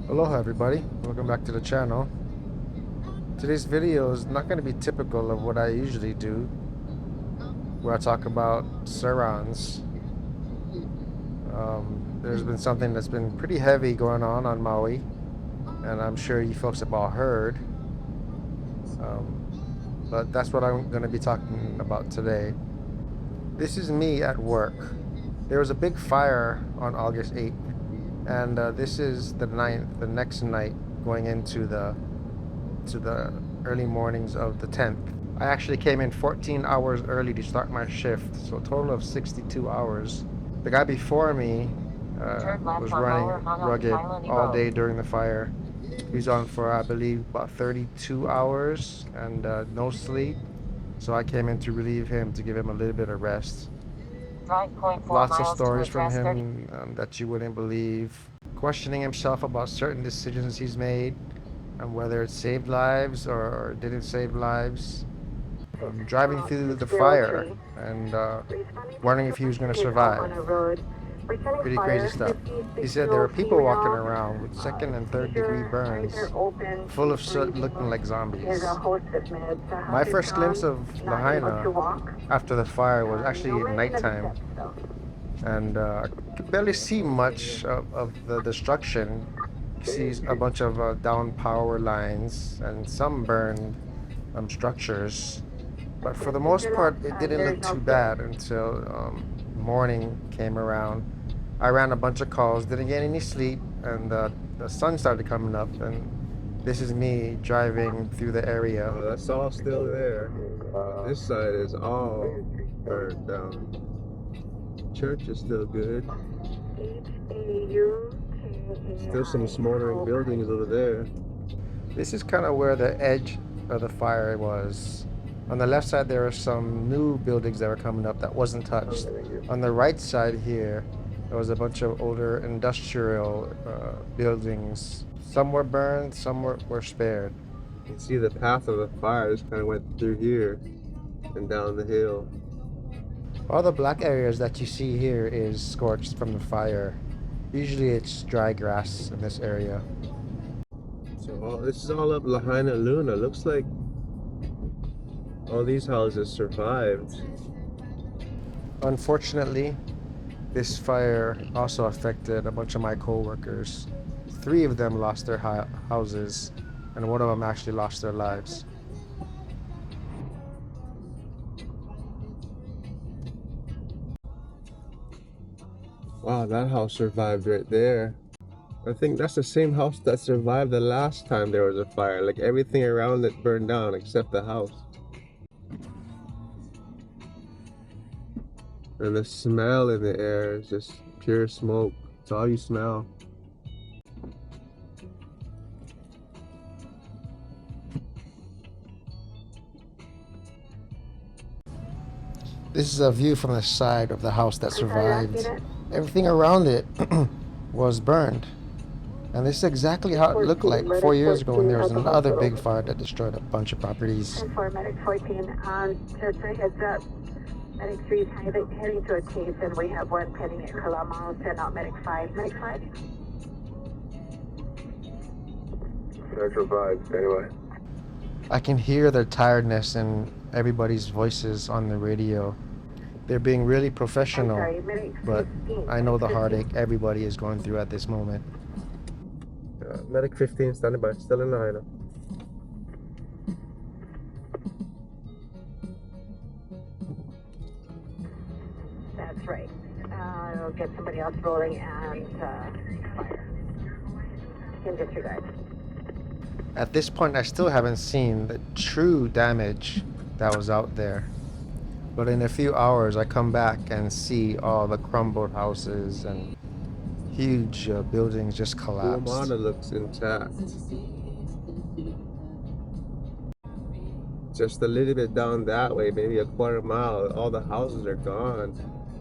Aloha everybody, welcome back to the channel. Today's video is not going to be typical of what I usually do, where I talk about serrans. There's been something that's been pretty heavy going on Maui, and I'm sure you folks have all heard. But that's what I'm going to be talking about today. This is me at work. There was a big fire on August 8th, and this is the next night going into the early mornings of the 10th. I actually came in 14 hours early to start my shift, so a total of 62 hours. The guy before me was running rugged all day during the fire. He's on for, I believe, about 32 hours and no sleep. So I came in to relieve him, to give him a little bit of rest. Lots of stories from him that you wouldn't believe. Questioning himself about certain decisions he's made and whether it saved lives or didn't save lives. Driving through the fire and wondering if he was going to survive. Pretty crazy stuff. He said there were people walking around with second and third degree burns, full of soot, looking like zombies. My first glimpse of Lahaina after the fire was actually at nighttime, and I could barely see much of the destruction. You see a bunch of down power lines and some burned structures. But for the most part, it didn't look too bad until morning came around. I ran a bunch of calls, didn't get any sleep, and the sun started coming up. And this is me driving through the area. That's all still there. This side is all burned down. Church is still good. Still some smoldering buildings over there. This is kind of where the edge of the fire was. On the left side, there are some new buildings that were coming up that wasn't touched. On the right side here, there was a bunch of older industrial buildings. Some were burned, some were spared. You can see the path of the fire just kind of went through here and down the hill. All the black areas that you see here is scorched from the fire. Usually it's dry grass in this area. So this is all up Lahaina Luna. Looks like all these houses survived. Unfortunately, this fire also affected a bunch of my co-workers. 3 of them lost their houses, and 1 of them actually lost their lives. Wow, that house survived right there. I think that's the same house that survived the last time there was a fire. Like everything around it burned down except the house. And the smell in the air is just pure smoke. It's all you smell. This is a view from the side of the house that survived. Everything around it was burned. And this is exactly how it looked like 4 years ago when there was another big fire that destroyed a bunch of properties. Medic 14 on Territory, heads up. Medic 3 is heading to a case, and we have 1 pending at Kalama. Send out Medic 5. Medic 5? Central vibes, anyway. I can hear their tiredness in everybody's voices on the radio. They're being really professional, but I know the heartache everybody is going through at this moment. Medic 15 standing by, still in Lahaina. That's right. I'll get somebody else rolling and fire. In disregard. At this point, I still haven't seen the true damage that was out there. But in a few hours, I come back and see all the crumbled houses and huge buildings just collapsed. Puamana looks intact. Just a little bit down that way, maybe a quarter mile, all the houses are gone.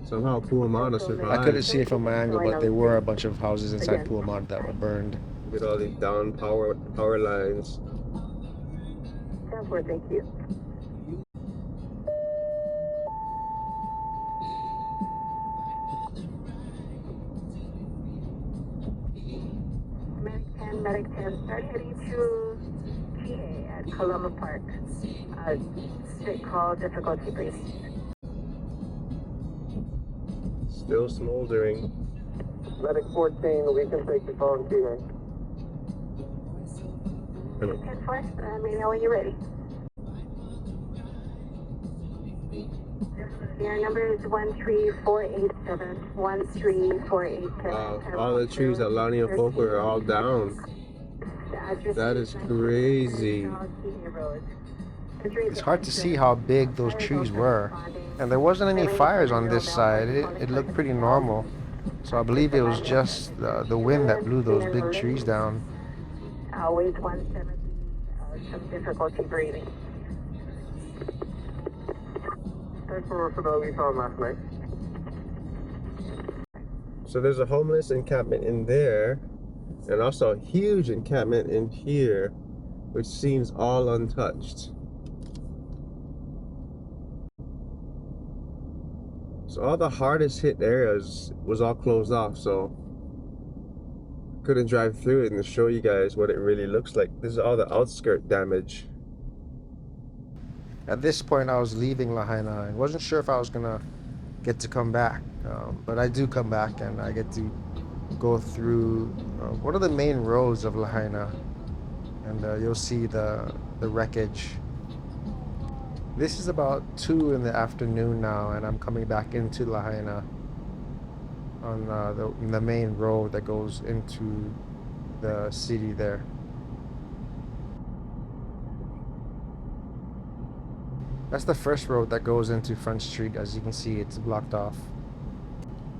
Somehow Puamana survived. I couldn't see it from my angle, but there were a bunch of houses inside Puamana that were burned. With all these down power lines. Thank you. Medic 10, start heading to GA at Columba Park. Straight call, difficulty breathing. Still smoldering. Medic 14, we can take the phone GA. 10-4, let me know when you're ready. Your number is 13487. 13487. Wow, all the trees at Lahaina Folk are all down. That is crazy. It's hard to see how big those trees were. And there wasn't any fires on this side. It looked pretty normal. So I believe it was just the wind that blew those big trees down. Always 170, some difficulty breathing. Thanks for what we found last night. So there's a homeless encampment in there, and also a huge encampment in here, which seems all untouched. So all the hardest hit areas was all closed off, so couldn't drive through it and show you guys what it really looks like. This is all the outskirt damage. At this point, I was leaving Lahaina. I wasn't sure if I was gonna get to come back, but I do come back, and I get to go through one of the main roads of Lahaina, and you'll see the wreckage. This is about 2 in the afternoon now, and I'm coming back into Lahaina on the main road that goes into the city there. That's the first road that goes into Front Street. As you can see, it's blocked off.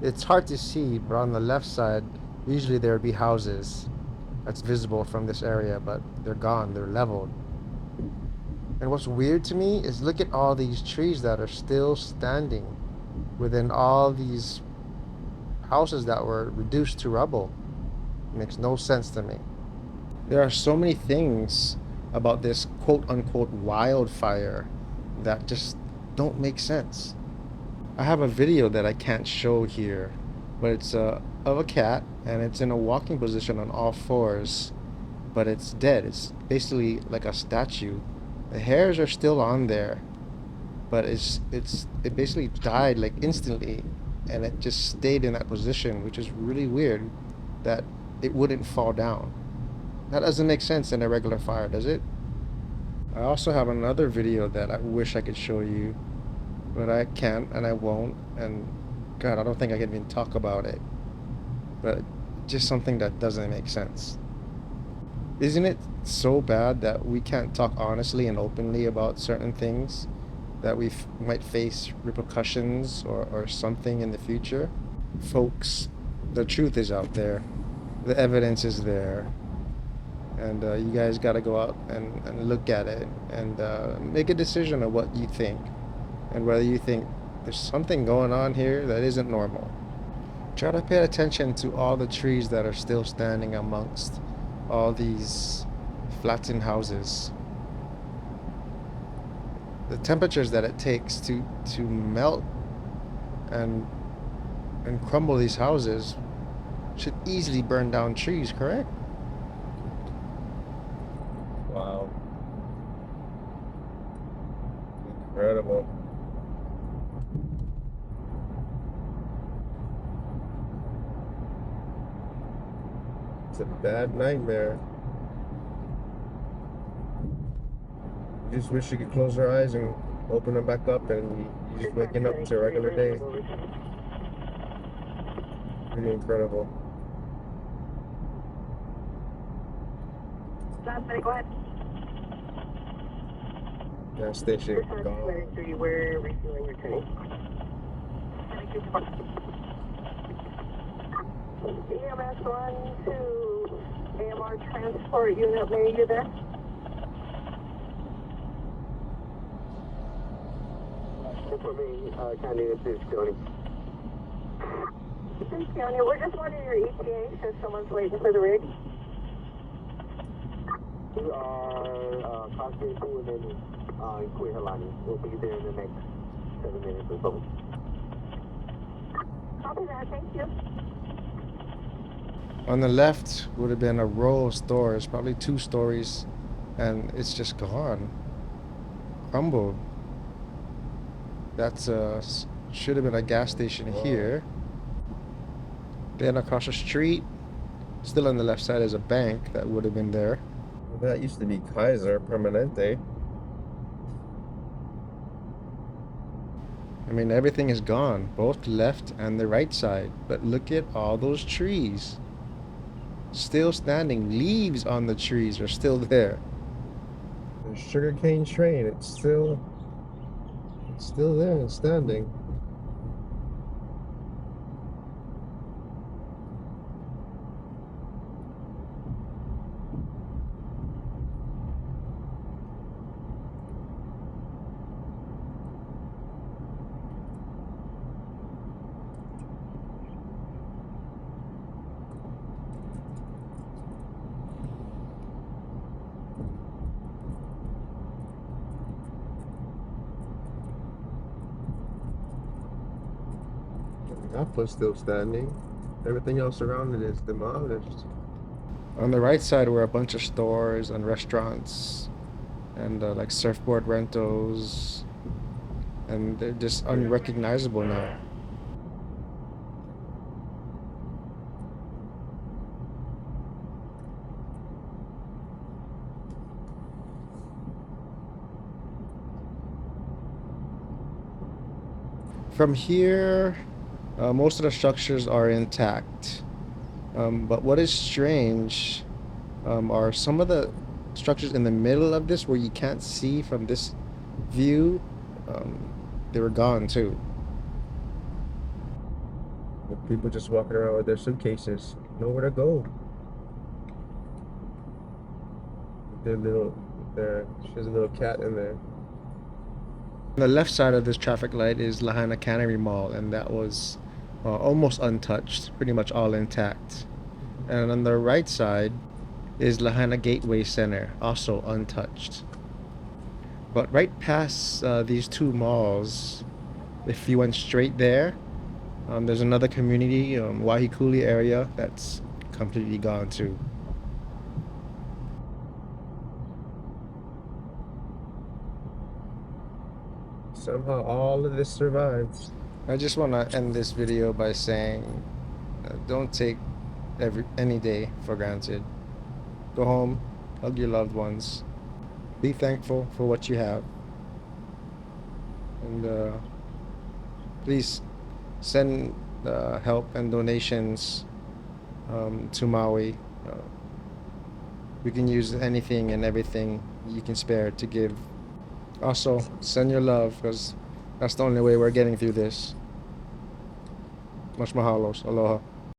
It's hard to see, but on the left side, usually there would be houses that's visible from this area, but they're gone, they're leveled. And what's weird to me is look at all these trees that are still standing within all these houses that were reduced to rubble. It makes no sense to me. There are so many things about this quote-unquote wildfire that just don't make sense. I have a video that I can't show here, but it's of a cat, and it's in a walking position on all fours, but it's dead. It's basically like a statue. The hairs are still on there, but it basically died like instantly, and it just stayed in that position, which is really weird that it wouldn't fall down. That doesn't make sense in a regular fire, does it? I also have another video that I wish I could show you, but I can't and I won't, and God, I don't think I can even talk about it. But just something that doesn't make sense. Isn't it so bad that we can't talk honestly and openly about certain things, that we might face repercussions or something in the future? Folks, the truth is out there. The evidence is there. And you guys got to go out and look at it and make a decision of what you think, and whether you think there's something going on here that isn't normal. Try to pay attention to all the trees that are still standing amongst all these flattened houses. The temperatures that it takes to melt and crumble these houses should easily burn down trees, correct? Wow. Incredible. It's a bad nightmare. You just wish you could close your eyes and open them back up, and you're just waking up to a regular day. Pretty incredible. Go ahead. Gas station gone. We're refueling returning. EMS 1 to AMR transport unit, Mary, you there? For me, candidate is County. Thanks, County. We're just wanting your ETA since someone's waiting for the rig. We are crossing through and then in Kuihalani. We'll be there in the next 7 minutes or so. Copy that. Thank you. On the left would have been a row of stores, probably 2 stories, and it's just gone, crumbled. That's should have been a gas station here. Then across the street, still on the left side, is a bank that would have been there. That used to be Kaiser Permanente. I mean, everything is gone, both left and the right side. But look at all those trees. Still standing. Leaves on the trees are still there. The sugarcane train, it's still there and standing. That was still standing. Everything else around it is demolished. On the right side were a bunch of stores and restaurants and like surfboard rentals. And they're just unrecognizable now. From here, most of the structures are intact. But what is strange are some of the structures in the middle of this where you can't see from this view. They were gone too. The people just walking around with their suitcases, nowhere to go. There's a little cat in there. On the left side of this traffic light is Lahaina Cannery Mall, and that was almost untouched, pretty much all intact. And on the right side is Lahaina Gateway Center, also untouched. But right past these 2 malls, if you went straight there, there's another community, Wahikuli area, that's completely gone too. Somehow all of this survives. I just want to end this video by saying, don't take any day for granted. Go home, hug your loved ones, be thankful for what you have, and please send help and donations to Maui. We can use anything and everything you can spare to give. Also, send your love, because that's the only way we're getting through this. Much mahalos. Aloha.